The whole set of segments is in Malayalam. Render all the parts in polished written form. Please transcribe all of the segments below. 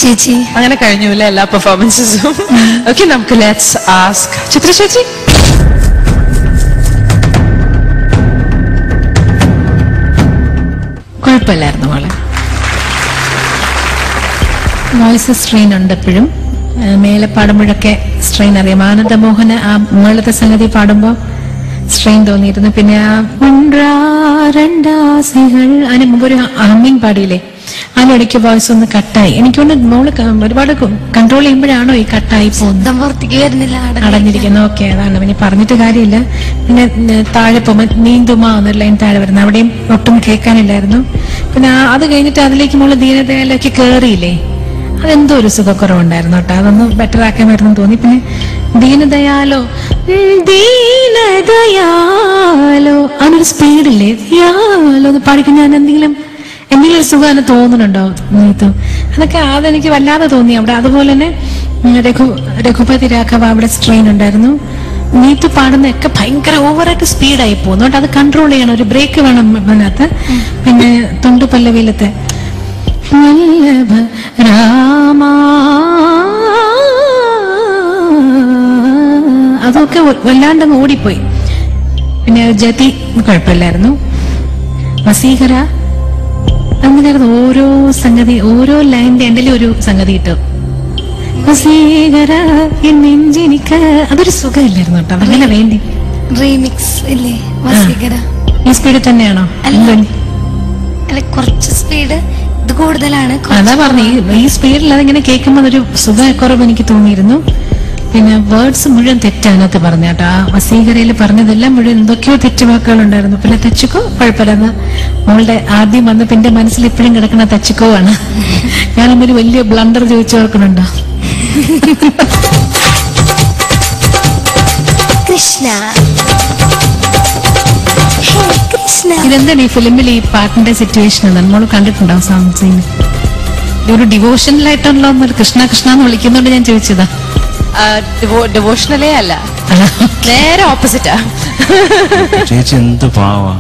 ചേച്ചി അങ്ങനെ കഴിഞ്ഞില്ല എല്ലാ പെർഫോമൻസസും. ഓക്കെ, നമുക്ക് ലെറ്റ്സ് ആസ്ക് ചിത്ര ചേച്ചി. കുഴപ്പമില്ലായിരുന്നു മോളെ. വോയിസ് സ്ട്രെയിൻ ഉണ്ട് എപ്പോഴും. മേലെ പാടുമ്പോഴൊക്കെ സ്ട്രെയിൻ അറിയാം. ആനന്ദമോഹന് ആ മുകളിലത്തെ സംഗതി പാടുമ്പോൾ സ്ട്രെയിൻ തോന്നിയിരുന്നു. പിന്നെ ആ രണ്ടാസികൾ അതിന് മുമ്പ് ഒരു ഹമ്മിങ് പാടിയില്ലേ, അതിനിടയ്ക്ക് വോയിസ് ഒന്ന് കട്ടായി. എനിക്കൊണ്ട് മോള് ഒരുപാട് കൺട്രോൾ ചെയ്യുമ്പോഴാണോ ഈ കട്ടായി പോകുന്നത്, അടഞ്ഞിരിക്കുന്നത്. ഓക്കെ, അതാണ്. പിന്നെ പറഞ്ഞിട്ട് കാര്യമില്ല. പിന്നെ താഴെ പോകുമ്പോൾ നീന്തുമാ എന്നൊരു ലൈൻ താഴെ വരുന്നത്, അവിടെയും ഒട്ടും കേൾക്കാനില്ലായിരുന്നു. പിന്നെ അത് കഴിഞ്ഞിട്ട് അതിലേക്ക് മോള് ദീനദയാലൊക്കെ കേറിയില്ലേ, അതെന്തോ ഒരു സുഖക്കുറവുണ്ടായിരുന്നു കേട്ടോ. അതൊന്ന് ബെറ്റർ ആക്കാൻ വരുന്നു തോന്നി. പിന്നെ ദീനദയാലോ അതിനൊരു സ്പീഡില്ലേ, യാലോ ഒന്ന് പാടിക്കാൻ ഞാൻ എന്തെങ്കിലും ഒരു സുഖം തന്നെ തോന്നുന്നുണ്ടോ നീത്തു? അതെനിക്ക് വല്ലാതെ തോന്നി അവിടെ. അതുപോലെ തന്നെ രഘുപതി രാഘവ അവിടെ സ്ട്രെയിൻ ഉണ്ടായിരുന്നു. നീത്തു പാടുന്നതൊക്കെ ഭയങ്കര ഓവറായിട്ട് സ്പീഡായി പോകുന്നു. അത് കൺട്രോൾ ചെയ്യണം, ഒരു ബ്രേക്ക് വേണം അതിനകത്ത്. പിന്നെ തൊണ്ടു പല്ലവിയിലത്തെ വല്ലഭ രാമ അതൊക്കെ വല്ലാണ്ടങ്ങ് ഓടിപ്പോയി. പിന്നെ ജതി കുഴപ്പമില്ലായിരുന്നു. വസീകര അങ്ങനെയായിരുന്നു. ഓരോ സംഗതി, ഓരോ ലൈനിന്റെ എൻഡിലും ഒരു സംഗതി ഇട്ടു. വസീകര നെഞ്ചിനിക്ക് അതൊരു സുഖമില്ലായിരുന്നു കേട്ടോ. അതങ്ങനെ വേണ്ടി റീമിക്സ് ഇല്ലേ വസീകര. ഈ സ്പീഡിൽ തന്നെയാണോ? അല്ല, കുറച്ച് സ്പീഡ് ഇത് കൂടുതലാണ്. അതാ പറഞ്ഞു, ഈ സ്പീഡിൽ അതിങ്ങനെ കേൾക്കുമ്പോൾ ഒരു സുഖക്കുറവ് എനിക്ക് തോന്നിയിരുന്നു. പിന്നെ വേർഡ്സ് മുഴുവൻ തെറ്റതിനകത്ത് പറഞ്ഞു കേട്ടോ. ആ വസീകരയിൽ പറഞ്ഞതെല്ലാം മുഴുവൻ എന്തൊക്കെയോ തെറ്റുവാക്കുകൾ ഉണ്ടായിരുന്നു. പിന്നെ തെച്ചുക്കോ കുഴപ്പമില്ലെന്ന് മോളുടെ ആദ്യം വന്ന് പിന്നെ മനസ്സിൽ ഇപ്പോഴും കിടക്കുന്ന തെച്ചുക്കോ ആണ്. ഞാനൊരു വലിയ ബ്ലണ്ടർ ചോദിച്ചു നോക്കണുണ്ടോ? കൃഷ്ണ ഇതെന്താണ് ഈ ഫിലിമിൽ ഈ പാട്ടിന്റെ സിറ്റുവേഷൻ നമ്മൾ കണ്ടിട്ടുണ്ടോ? സൗണ്ട് സീൻ ഒരു ഡിവോഷണലായിട്ടുള്ള കൃഷ്ണ കൃഷ്ണ എന്ന് വിളിക്കുന്നോണ്ട് ഞാൻ ചോദിച്ചതാ. ഡിവോഷണലേ അല്ല, നേരെ ഓപ്പോസിറ്റാ. ചേച്ചി എന്ത് പാവാ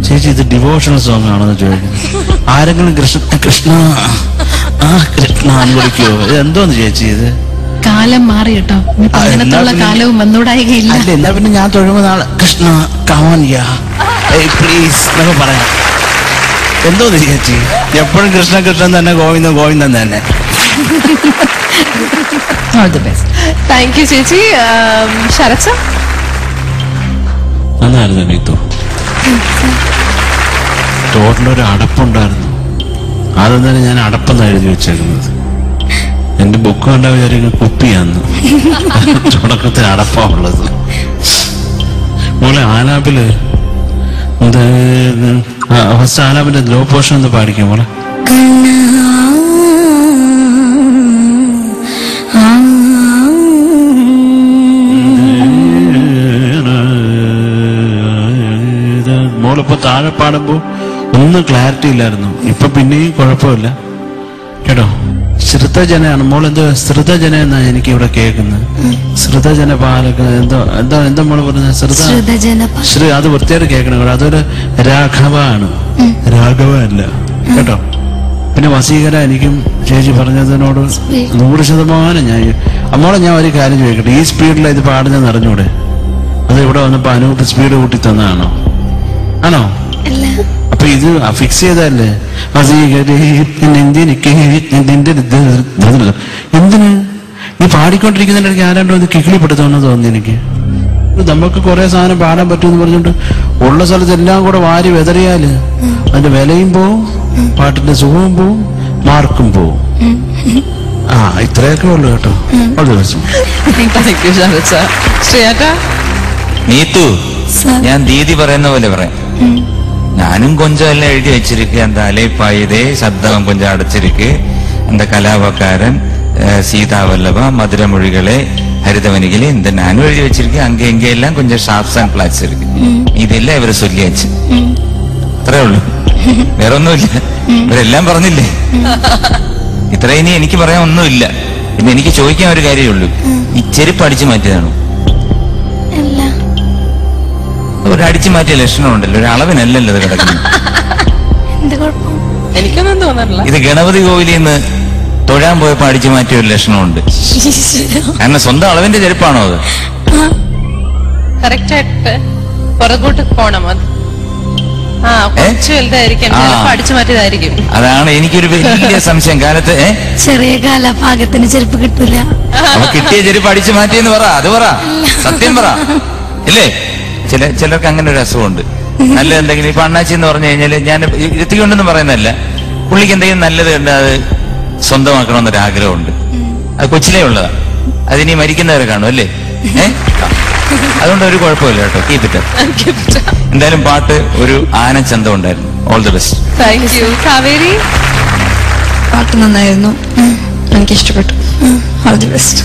ചേച്ചി, ഇത് ഡിവോഷണൽ സോങ് ആണെന്ന് ചോദിക്കുന്നത്. ആരെങ്കിലും കൃഷ്ണ കൃഷ്ണ കൃഷ്ണ എന്ന് വിളിക്കോ? എന്തോന്ന് ചേച്ചി ഇത്? കാലം മാറി കേട്ടോ. അങ്ങനത്തുള്ള കാലവും വന്നൂടായികയില്ല. അല്ല, എന്നാ പിന്നെ ഞാൻ തൊഴുമ്പോ നാളെ കൃഷ്ണ കമോൻയാ പ്ലീസ് എന്നൊക്കെ പറയാം. എന്തോന്ന് ചേച്ചി, എപ്പോഴും കൃഷ്ണ കൃഷ്ണൻ തന്നെ, ഗോവിന്ദൻ ഗോവിന്ദൻ തന്നെ. All the best. Thank U ചേച്ചി. ശരത് സർ നന്നായിരുന്നു നീത്തു. ടോട്ടലൊരു അടപ്പുണ്ടായിരുന്നു. ആദ്യം തന്നെ ഞാൻ അടപ്പെന്ന് എഴുതി വെച്ചേക്കുന്നത്. എന്റെ ബുക്ക് കണ്ട വിചാരിക്കും കുപ്പിയാന്ന്. തുടക്കത്തിൽ അടപ്പാ ഉള്ളത്. മോളെ ആലാപില് ഫസ്റ്റ് ആലാപിന്റെ ലോ പോർഷൻ ഒന്ന് പാടിക്കാം മോളെ. മോളിപ്പോ താഴെ പാടുമ്പോ ഒന്നും ക്ലാരിറ്റി ഇല്ലായിരുന്നു. ഇപ്പൊ പിന്നെയും കുഴപ്പമില്ല കേട്ടോ. ശ്രുതജനയാണ് മോൾ. എന്തോ ശ്രുതജന എന്നാ എനിക്ക് ഇവിടെ കേൾക്കുന്നത്. ശ്രുതജന പാലക എന്തോ എന്താ എന്താ മോള് പറഞ്ഞത്? ശ്രീ അത് വൃത്തിയായിട്ട് കേൾക്കണം കേട്ടോ. അതൊരു രാഘവാണ്, രാഘവ അല്ല കേട്ടോ. പിന്നെ വസീകര എനിക്കും ചേച്ചി പറഞ്ഞതിനോട് 100% ഞാൻ അമ്മോളെ ഞാൻ ഒരു കാര്യം ചോദിക്കട്ടെ. ഈ സ്പീഡിലാണ് ഇത് പാടുന്നതെന്ന് അറിഞ്ഞൂടെ? അത് ഇവിടെ വന്നപ്പോ അനൂപ് സ്പീഡ് കൂട്ടി തന്നതാണോ? ആണോ? അപ്പൊ ഇത് ഫിക്സ് ചെയ്തല്ലേ? എന്തിന് നീ പാടിക്കൊണ്ടിരിക്കുന്നതിനിടയ്ക്ക് ആരാണ്ടോ ഇത് കിക്കിളിപ്പെടുത്തണമെന്ന് തോന്നി എനിക്ക്. നമുക്ക് കുറെ സാധനം പാടാൻ പറ്റുമെന്ന് പറഞ്ഞുകൊണ്ട് ഉള്ള സ്ഥലത്ത് എല്ലാം കൂടെ വാരി വെതറിയാല് അതിന്റെ വിലയും പോവും, പാട്ടിന്റെ സുഖവും പോവും, മാർക്കും പോവും. ഇത്രയൊക്കെ ഉള്ളു കേട്ടോ. നീത്തു, ഞാൻ ദീദി പറയുന്ന പോലെ പറയാം. ഞാനും കൊഞ്ചം എല്ലാം എഴുതി വെച്ചിരിക്കുക. அந்த அலைப்பாயுதே சப்தம் கொஞ்சம் அடைச்சிருக்கு. அந்த கலாபக்காரன், சீதாவல்லபா, மதுரமொழிகளே, ஹரிதவனிகளே, இந்த நானும் எழுதி வச்சிருக்கேன். அங்க எங்க எல்லாம் கொஞ்சம் ஷார்ப்ஸ் அண்ட் பிளாட்ஸ் இருக்கு. இதெல்லாம் ഇവരെ சொல்லியாச்சு. അത്രേ ഉള്ളൂ, വേറെ ഒന്നുമില്ല. ഇവരെല്ലാം പറഞ്ഞില്ലേ? ഇത്ര ഇനി എനിക്ക് പറയാൻ ഒന്നുമില്ല. പിന്നെ എനിക്ക് ചോദിക്കാൻ ഒരു കാര്യമേ ഉള്ളൂ. ഈ ചെരുപ്പ് അടിച്ചു മാറ്റിയതാണോ? ഒരു അടിച്ചു മാറ്റിയ ലക്ഷണമുണ്ടല്ലോ, ഒരു അളവിനല്ലല്ലോ ഇത് കിടക്കുന്നത്. എനിക്കൊന്നും തോന്നാറില്ല. ഇത് ഗണപതി കോവിലിൽ നിന്ന് തൊഴാൻ പോയപ്പോ അടിച്ചു മാറ്റിയ ഒരു ലക്ഷണമുണ്ട്. കാരണം സ്വന്തം അളവിന്റെ ചെരുപ്പാണോ അത്? കറക്റ്റ് ആയിട്ട് പുറകോട്ട് പോണം. അത് കുറച്ച് വലുതായിരിക്കും, അടിച്ചു മാറ്റിയതായിരിക്കും. അതാണ് എനിക്കൊരു വലിയ സംശയം. കാലത്ത് ചെറിയ കാലഭാഗത്തിന് ചെരുപ്പ് കിട്ടൂല. അപ്പൊ കിട്ടിയ ചെരുപ്പ് അടിച്ചു മാറ്റിയെന്ന് പറ, അത് പറ, സത്യം പറ. ഇല്ലേ, ചിലർക്ക് അങ്ങനെ ഒരു അസുഖമുണ്ട്. നല്ല എന്തെങ്കിലും ഇപ്പൊ അണ്ണാച്ചി എന്ന് പറഞ്ഞു കഴിഞ്ഞാല്, ഞാൻ ഇരുത്തിക്കൊണ്ടെന്ന് പറയുന്നതല്ല, പുള്ളിക്ക് എന്തെങ്കിലും നല്ലത് കണ്ട് അത് സ്വന്തമാക്കണമെന്നൊരു ആഗ്രഹമുണ്ട്. അത് കൊച്ചിലേ ഉള്ളതാ. അതിനി മരിക്കുന്നവരെ കാണും അല്ലേ? അതുകൊണ്ട് ഒരു കുഴപ്പമില്ല കേട്ടോ, കീപ് ഇറ്റ്. എന്തായാലും പാട്ട് ഒരു ആനച്ചന്തം ഉണ്ടായിരുന്നു. All the best. Thank you. Kaveri, പാട്ട് നന്നായിരുന്നു, എനിക്ക് ഇഷ്ടപ്പെട്ടു. All the best.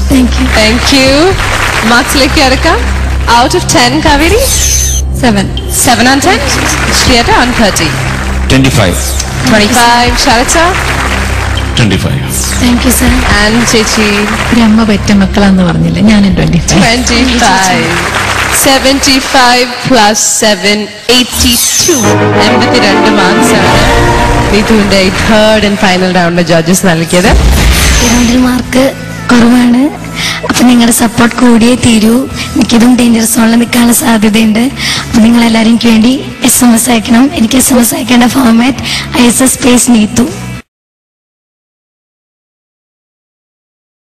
Thank you. മാർക്സിലേക്ക് കിടക്കാം. Out of 10, Kaveri 7. 7 on 10. Shweta on 30. 25. 25. Sharita 25. Thank you sir. and ചേച്ചി ഒരു അമ്മ പെറ്റ മക്കളാന്ന് പറഞ്ഞില്ല, ഞാനും 25. 25. 75 plus 7, 82. 82 മാർക്സ് ആണ് നീതുവിന്റെ third and final round judges നൽകിയത്. ഈ റൗണ്ടിൽ മാർക്ക് കുറവാണ്. അപ്പൊ നിങ്ങളുടെ സപ്പോർട്ട് കൂടിയേ തീരൂ. എനിക്കിതും ഡേഞ്ചർ സോണിൽ നിൽക്കാനുള്ള സാധ്യതയുണ്ട്. അപ്പൊ നിങ്ങൾ എല്ലാവരും എനിക്ക് വേണ്ടി SMS അയക്കണം. എനിക്ക് SMS അയക്കേണ്ട ഫോർമാറ്റ് ISS space നീതു.